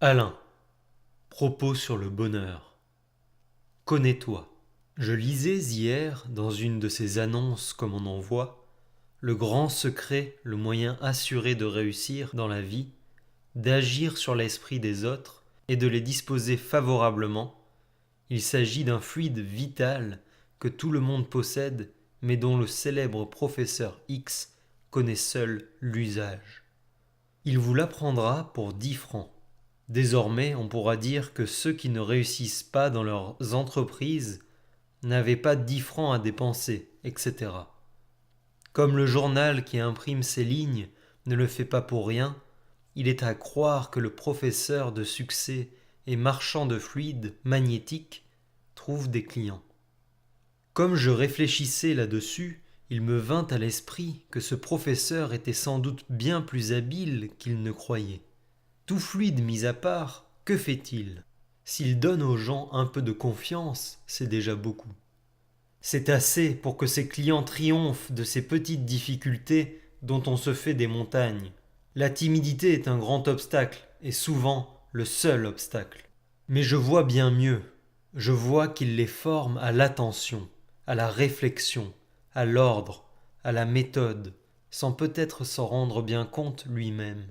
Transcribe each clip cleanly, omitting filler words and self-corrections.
Alain, propos sur le bonheur. Connais-toi. Je lisais hier, dans une de ces annonces comme on en voit, le grand secret, le moyen assuré de réussir dans la vie, d'agir sur l'esprit des autres et de les disposer favorablement. Il s'agit d'un fluide vital que tout le monde possède, mais dont le célèbre professeur X connaît seul l'usage. Il vous l'apprendra pour 10 francs. Désormais, on pourra dire que ceux qui ne réussissent pas dans leurs entreprises n'avaient pas 10 francs à dépenser, etc. Comme le journal qui imprime ces lignes ne le fait pas pour rien, il est à croire que le professeur de succès et marchand de fluides magnétiques trouve des clients. Comme je réfléchissais là-dessus, il me vint à l'esprit que ce professeur était sans doute bien plus habile qu'il ne croyait. Tout fluide mis à part, que fait-il? S'il donne aux gens un peu de confiance, c'est déjà beaucoup. C'est assez pour que ses clients triomphent de ces petites difficultés dont on se fait des montagnes. La timidité est un grand obstacle, et souvent le seul obstacle. Mais je vois bien mieux. Je vois qu'il les forme à l'attention, à la réflexion, à l'ordre, à la méthode, sans peut-être s'en rendre bien compte lui-même.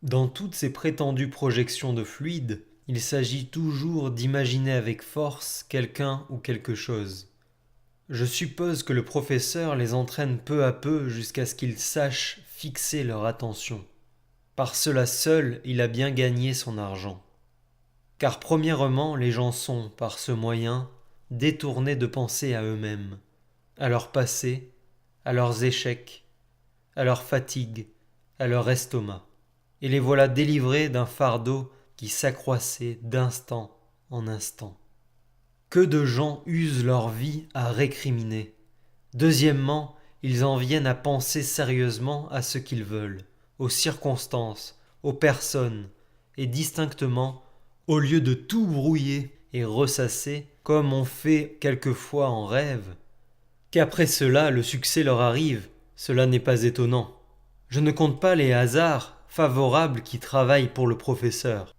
Dans toutes ces prétendues projections de fluide, il s'agit toujours d'imaginer avec force quelqu'un ou quelque chose. Je suppose que le professeur les entraîne peu à peu jusqu'à ce qu'ils sachent fixer leur attention. Par cela seul, il a bien gagné son argent. Car premièrement, les gens sont, par ce moyen, détournés de penser à eux-mêmes, à leur passé, à leurs échecs, à leur fatigue, à leur estomac. Et les voilà délivrés d'un fardeau qui s'accroissait d'instant en instant. Que de gens usent leur vie à récriminer. Deuxièmement, ils en viennent à penser sérieusement à ce qu'ils veulent, aux circonstances, aux personnes, et distinctement, au lieu de tout brouiller et ressasser, comme on fait quelquefois en rêve, qu'après cela le succès leur arrive, cela n'est pas étonnant. Je ne compte pas les hasards favorables qui travaillent pour le professeur.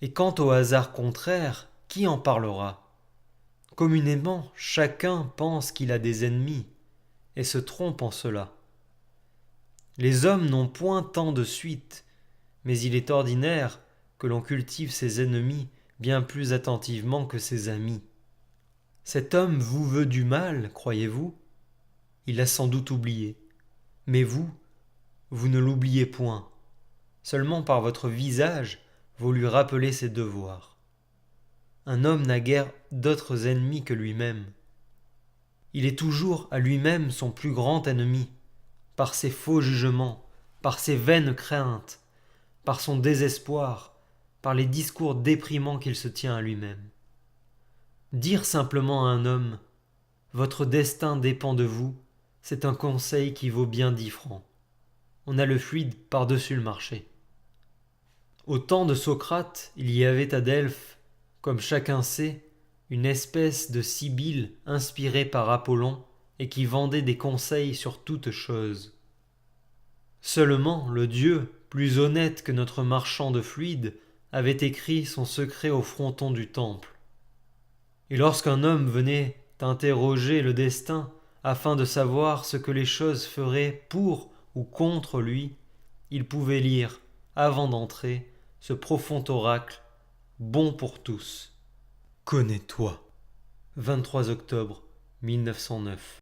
Et quant au hasard contraire, qui en parlera? Communément, chacun pense qu'il a des ennemis, et se trompe en cela. Les hommes n'ont point tant de suite, mais il est ordinaire que l'on cultive ses ennemis bien plus attentivement que ses amis. Cet homme vous veut du mal, croyez-vous? Il a sans doute oublié. Mais vous ne l'oubliez point. Seulement par votre visage, vous lui rappelez ses devoirs. Un homme n'a guère d'autres ennemis que lui-même. Il est toujours à lui-même son plus grand ennemi, par ses faux jugements, par ses vaines craintes, par son désespoir, par les discours déprimants qu'il se tient à lui-même. Dire simplement à un homme « Votre destin dépend de vous », c'est un conseil qui vaut bien 10 francs. On a le fluide par-dessus le marché. Au temps de Socrate, il y avait à Delphes, comme chacun sait, une espèce de sibylle inspirée par Apollon et qui vendait des conseils sur toute chose. Seulement, le dieu, plus honnête que notre marchand de fluide, avait écrit son secret au fronton du temple. Et lorsqu'un homme venait interroger le destin afin de savoir ce que les choses feraient pour ou contre lui, il pouvait lire, avant d'entrer, ce profond oracle, bon pour tous. Connais-toi. 23 octobre 1909.